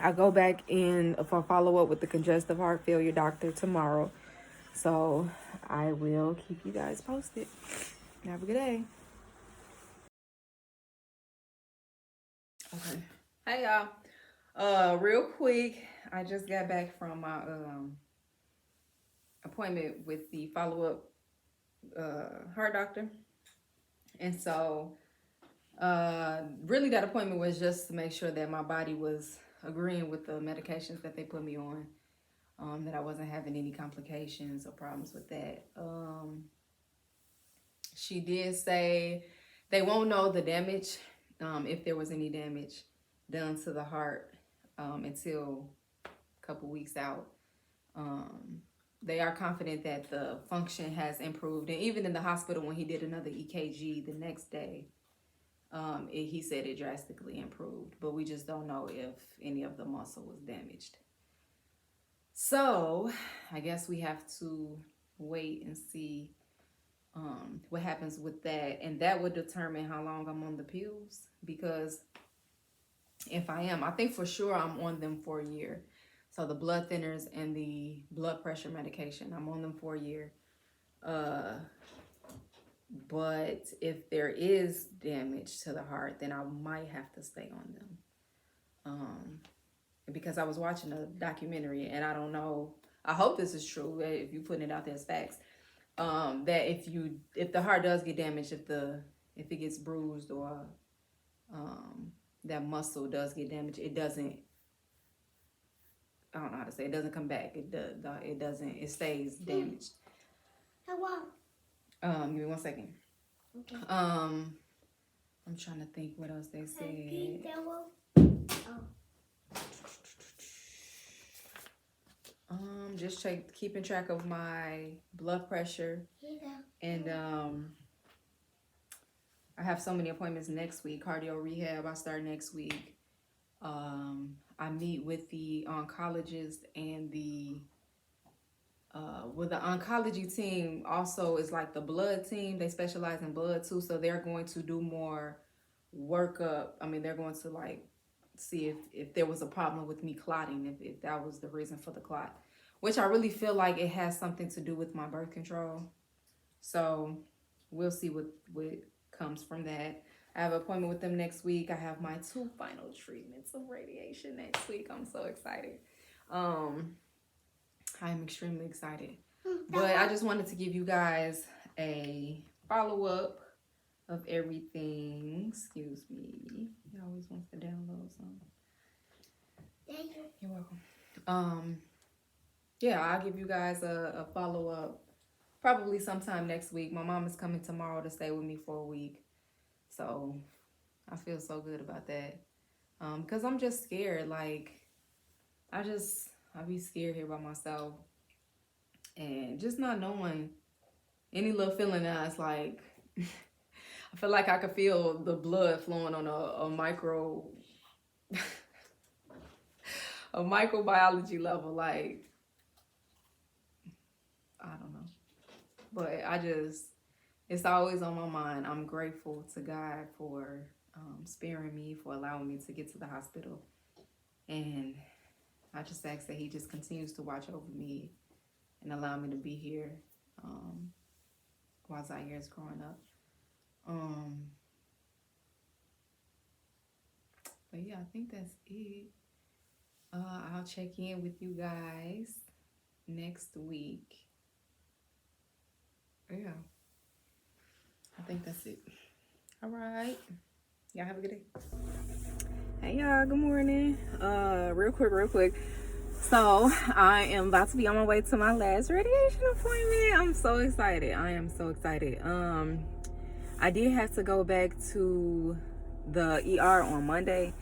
I go back in for follow-up with the congestive heart failure doctor tomorrow. So I will keep you guys posted. Have a good day. Okay. Hey y'all. Real quick, I just got back from my appointment with the follow-up heart doctor. And so really that appointment was just to make sure that my body was agreeing with the medications that they put me on, that I wasn't having any complications or problems with that. She did say they won't know the damage, if there was any damage done to the heart, until a couple weeks out. They are confident that the function has improved. And even in the hospital, when he did another EKG the next day, he said it drastically improved. But we just don't know if any of the muscle was damaged. So I guess we have to wait and see what happens with that, and that would determine how long I'm on the pills. Because if I am, I think for sure I'm on them for a year. So the blood thinners and the blood pressure medication, I'm on them for a year. Uh, but if there is damage to the heart, then I might have to stay on them. Because I was watching a documentary, and I don't know. I hope this is true. If you putting it out there as facts, that if the heart does get damaged, if it gets bruised, or that muscle does get damaged, it doesn't. I don't know how to say it. It doesn't come back. It doesn't. It stays damaged. Give me 1 second. Okay. I'm trying to think what else they said. Just keeping track of my blood pressure, and I have so many appointments next week. Cardio rehab, I start next week. I meet with the oncologist, and the oncology team also is like the blood team. They specialize in blood too, so they're going to do more workup. I mean, they're going to like see if there was a problem with me clotting, if that was the reason for the clot, which I really feel like it has something to do with my birth control. So we'll see what comes from that. I have an appointment with them next week. I have my 2 final treatments of radiation next week. I'm so excited. I'm extremely excited. But I just wanted to give you guys a follow-up of everything. Excuse me. He always wants to download something. You're welcome. Yeah, I'll give you guys a follow-up probably sometime next week. My mom is coming tomorrow to stay with me for a week. So I feel so good about that. Because I'm just scared. Like, I be scared here by myself. And just not knowing any little feeling that it's like, I feel like I could feel the blood flowing on a micro, a microbiology level. Like, I don't know. But it's always on my mind. I'm grateful to God for sparing me, for allowing me to get to the hospital. And I just ask that he just continues to watch over me and allow me to be here while Zaire is growing up. But yeah, I think that's it. I'll check in with you guys next week. Yeah, I think that's it. All right, y'all have a good day. Hey y'all, good morning. Real quick. So I am about to be on my way to my last radiation appointment. I'm so excited. I am so excited. I did have to go back to the ER on Monday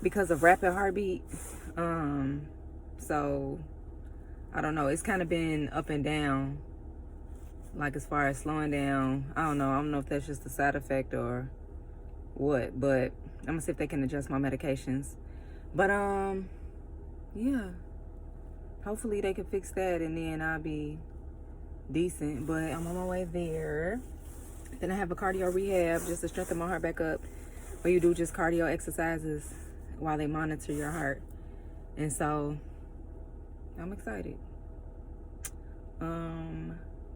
because of rapid heartbeat. So I don't know. It's kind of been up and down. Like as far as slowing down, I don't know if that's just a side effect or what, but I'm gonna see if they can adjust my medications. But yeah, hopefully they can fix that and then I'll be decent. But I'm on my way there. Then I have a cardio rehab just to strengthen my heart back up, where you do just cardio exercises while they monitor your heart. And so I'm excited.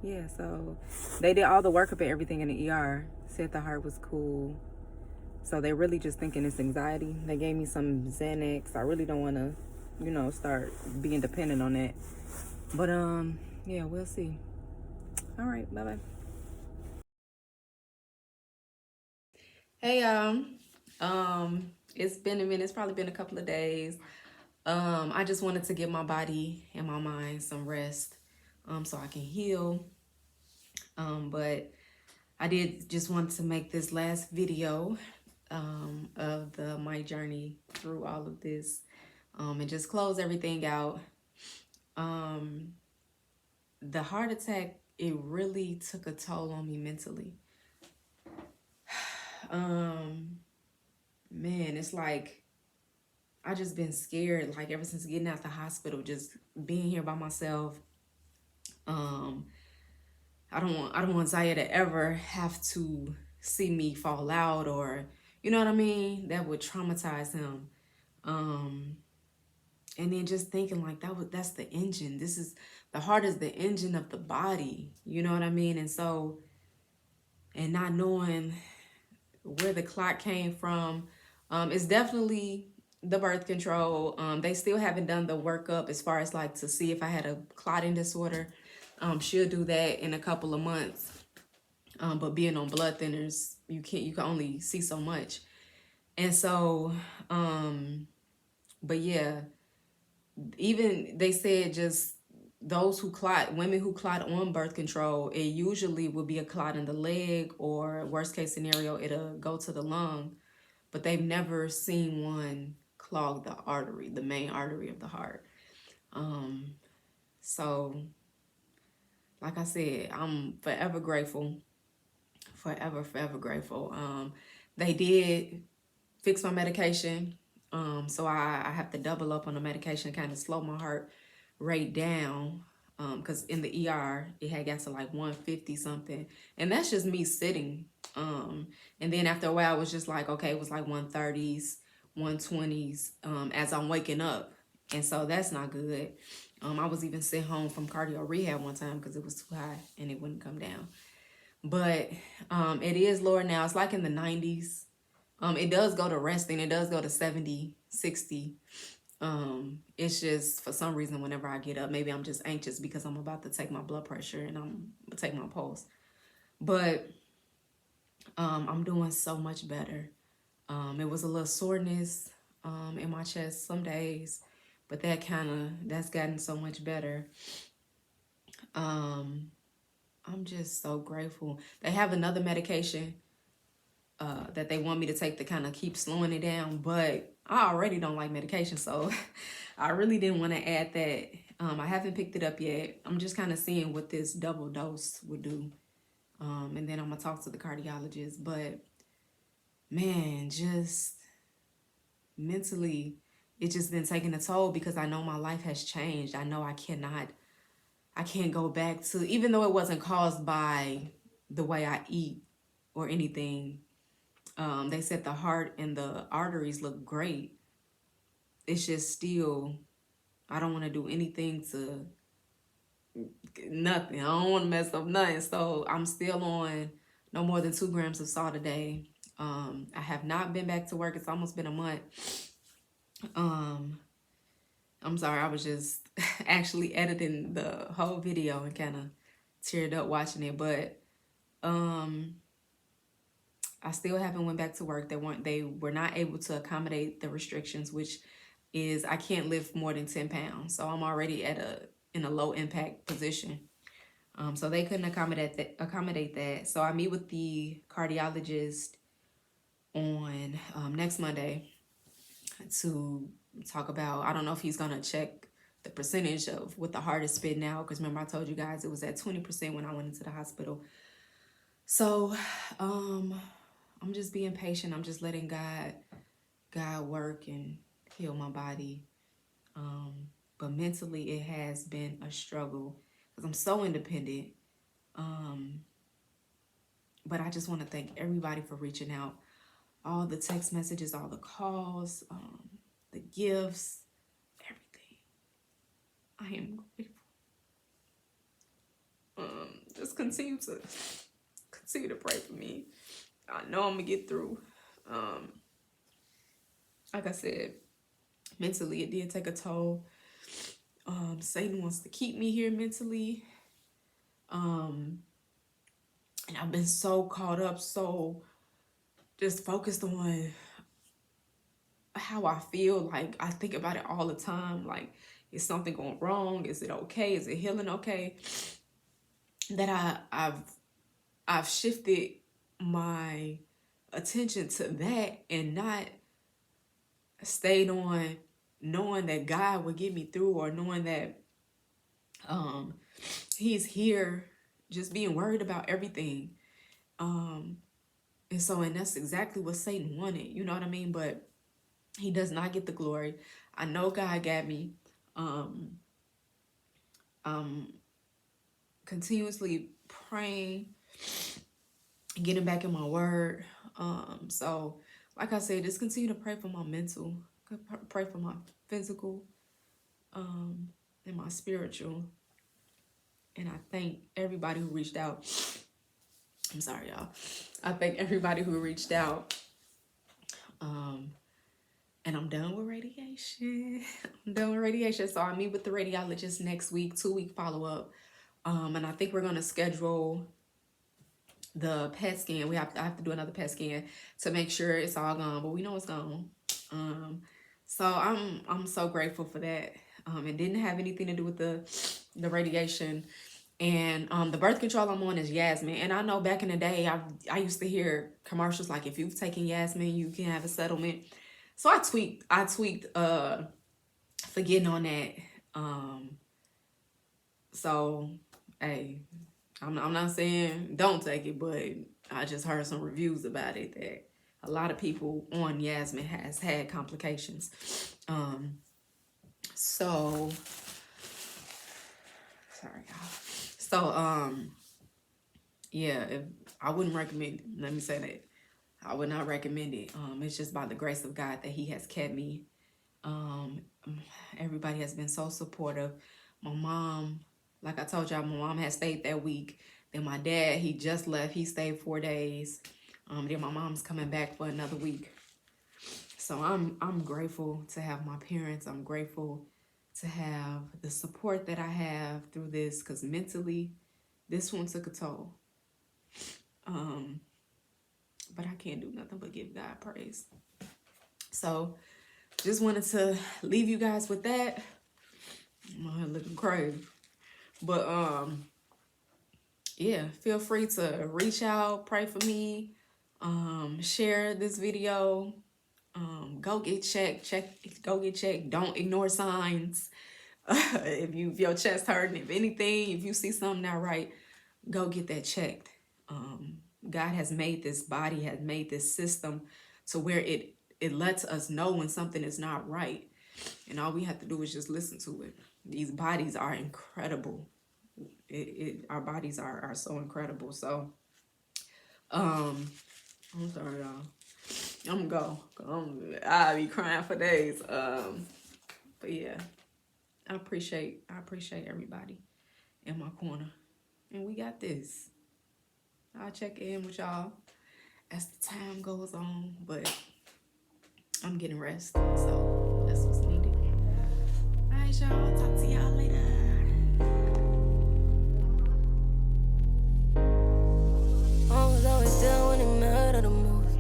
Yeah, so they did all the workup and everything in the ER, said the heart was cool. So they're really just thinking it's anxiety. They gave me some Xanax. I really don't want to, start being dependent on that. But, yeah, we'll see. All right, bye-bye. Hey, y'all. It's been a minute. It's probably been a couple of days. I just wanted to give my body and my mind some rest, so I can heal. But I did just want to make this last video of my journey through all of this, and just close everything out. The heart attack, it really took a toll on me mentally. Man, it's like I just been scared, like ever since getting out the hospital, just being here by myself. Um, I don't want Zaya to ever have to see me fall out, or you know what I mean? That would traumatize him. Um, and then just thinking like that's the engine. This is the heart is the engine of the body. You know what I mean? And so, and not knowing where the clot came from, it's definitely the birth control. They still haven't done the workup as far as like to see if I had a clotting disorder. She'll do that in a couple of months. But being on blood thinners, you can only see so much. And so, but yeah, even they said just those who clot, women who clot on birth control, it usually will be a clot in the leg, or worst case scenario, it'll go to the lung. But they've never seen one clog the artery, the main artery of the heart. So, like I said, I'm forever grateful, forever grateful. They did fix my medication. So I have to double up on the medication, kind of slow my heart rate down. Because in the ER, it had got to like 150 something. And that's just me sitting. And then after a while, it was just like, okay, it was like 130s, 120s as I'm waking up. And so that's not good. I was even sent home from cardio rehab one time because it was too high and it wouldn't come down. But it is lower now. It's like in the 90s. It does go to resting. It does go to 70, 60. It's just for some reason whenever I get up, maybe I'm just anxious because I'm about to take my blood pressure and I'm gonna take my pulse. But I'm doing so much better. It was a little soreness in my chest some days, but that's gotten so much better. I'm just so grateful. They have another medication that they want me to take to kind of keep slowing it down, but I already don't like medication, so I really didn't want to add that. I haven't picked it up yet. I'm just kind of seeing what this double dose would do, and then I'm gonna talk to the cardiologist. But man, just mentally, it's just been taking a toll because I know my life has changed. I know I can't go back to, even though it wasn't caused by the way I eat or anything. They said the heart and the arteries look great. It's just still, I don't want to do anything to nothing. I don't want to mess up nothing. So I'm still on no more than 2 grams of salt a day. I have not been back to work. It's almost been a month. I'm sorry. I was just actually editing the whole video and kind of teared up watching it. But I still haven't went back to work. They were not able to accommodate the restrictions, which is I can't lift more than 10 pounds. So I'm already in a low impact position. So they couldn't accommodate that. So I meet with the cardiologist on next Monday to talk about, I don't know if he's gonna check the percentage of what the heart is spitting out, because remember I told you guys it was at 20% when I went into the hospital. So I'm just being patient. I'm just letting God work and heal my body. But mentally it has been a struggle because I'm so independent. But I just want to thank everybody for reaching out. All the text messages, all the calls, the gifts, everything. I am grateful. Just continue to pray for me. I know I'm gonna get through. Like I said, mentally it did take a toll. Satan wants to keep me here mentally. And I've been so caught up, so just focused on how I feel. Like I think about it all the time. Like, is something going wrong? Is it okay? Is it healing okay? That I've shifted my attention to that and not stayed on knowing that God would get me through, or knowing that he's here, just being worried about everything. And that's exactly what Satan wanted, you know what I mean? But He does not get the glory. I know God got me. Continuously praying, getting back in my word. So like I said, just continue to pray for my mental, pray for my physical, and my spiritual. And I thank everybody who reached out. I'm sorry, y'all. I thank everybody who reached out. And I'm done with radiation. I'm done with radiation. So I meet with the radiologist next week, 2-week follow-up. And I think we're going to schedule the PET scan. I have to do another PET scan to make sure it's all gone, but we know it's gone. So I'm so grateful for that. It didn't have anything to do with the radiation. And the birth control I'm on is Yasmin. And I know back in the day, I used to hear commercials like, if you've taken Yasmin, you can have a settlement. So I tweaked for getting on that. So hey, I'm not saying don't take it, but I just heard some reviews about it that a lot of people on Yasmin has had complications. So sorry, y'all. So yeah, I wouldn't recommend it. Let me say that. I would not recommend it. It's just by the grace of God that he has kept me. Everybody has been so supportive. My mom, like I told y'all, my mom had stayed that week. Then my dad, he just left. He stayed 4 days. Then my mom's coming back for another week. So I'm grateful to have my parents. I'm grateful to have the support that I have through this, because mentally, this one took a toll. But I can't do nothing but give God praise. So just wanted to leave you guys with that. I'm looking crazy. But yeah, feel free to reach out, pray for me, share this video, go get checked, go get checked. Don't ignore if your chest hurting, if anything, if you see something not right, go get that checked. God has made this body, has made this system to where it lets us know when something is not right. And all we have to do is just listen to it. These bodies are incredible. Our bodies are so incredible. So, I'm sorry, y'all. I'm gonna go. I'll be crying for days. But yeah, I appreciate everybody in my corner. And we got this. I'll check in with y'all as the time goes on, but I'm getting rest, so that's what's needed. All right, y'all. Talk to y'all later. I was always there when it mattered the most.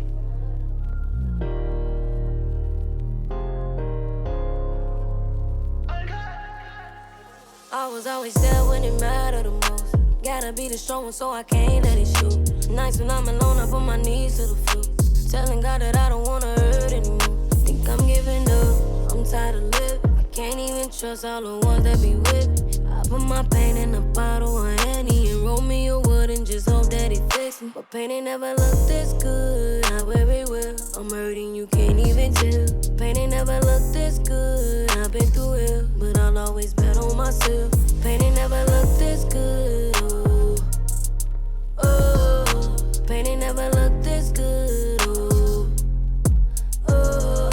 I was always there when it mattered the most. Gotta be the strong one, so I can't let it shoot. Nights when I'm alone, I put my knees to the floor, telling God that I don't wanna hurt anymore. Think I'm giving up, I'm tired of living. I can't even trust all the ones that be with me. I put my pain in a bottle of Annie and roll me a wood and just hope that it fix me. But pain ain't never looked this good, I wear it well. I'm hurting, you can't even tell. Pain ain't never looked this good, I've been through hell, but I'll always bet on myself. Pain ain't never looked this good, oh, oh. Pain ain't never looked this good, oh, oh.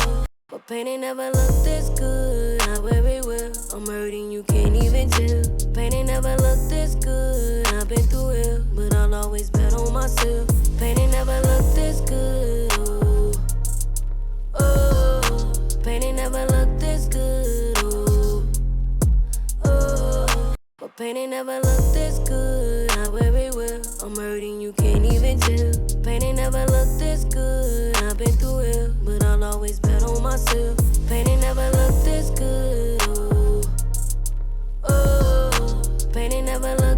But pain ain't never looked this good, I wear it well. I'm hurting, you can't even tell. Pain ain't never looked this good, I've been through hell, but I'll always bet on myself. Pain ain't never looked this good, oh, oh. Pain ain't never looked this good, oh, oh. But pain ain't never looked this good, I wear it well. I'm hurting, you can't even tell. Pain ain't never looked this good, I've been through hell, but I'll always bet on myself. Pain ain't never looked this good, oh, oh. Pain ain't never looked